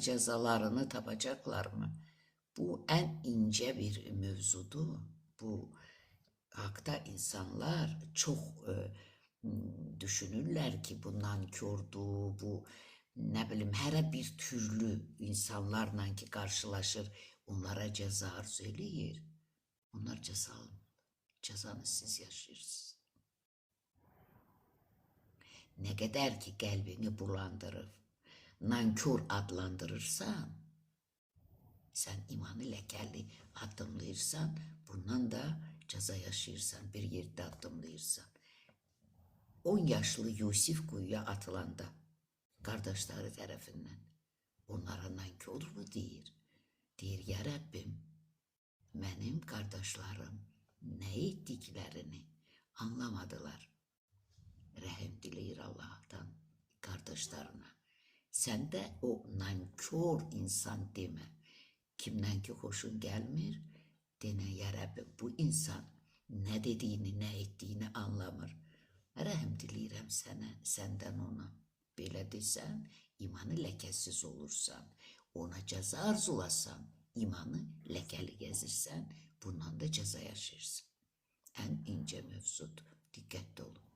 Cezalarını tapacaklar mı? Bu en ince bir mevzudu. Bu hakta insanlar çok düşünürler ki bu nankördü, bu ne bileyim her bir türlü insanlarla ki karşılaşır, onlara ceza arzu eləyir. Onlar ceza almır. Cezanı siz yaşayırsınız. Ne kadar ki kalbini bulandırıp nankör adlandırırsan, sen imanı lekeli adımlayırsan, bundan da ceza yaşayırsan, bir yerde adımlayırsan. 10 yaşlı Yusif quyuya atılanda, qardaşları tərəfindən, onlara nankör mu deyir? Deyir, ya Rəbbim, mənim qardaşlarım nə etdiklərini anlamadılar. Rəhim diləyir Allah'tan qardaşlarına. Sən də o nankör insan demə. Kimdən ki xoşun gəlmir, denə, ya Rəbbim, bu insan nə dediyini, nə etdiyini anlamır. Rəhim diləyirəm sənə, səndən ona. Belə desən, imanı ləkəsiz olursan, ona cəza arzulasan, imanı ləkəli gəzirsən, bundan da cəza yaşayırsan. Ən incə mövzudur, diqqətli olun.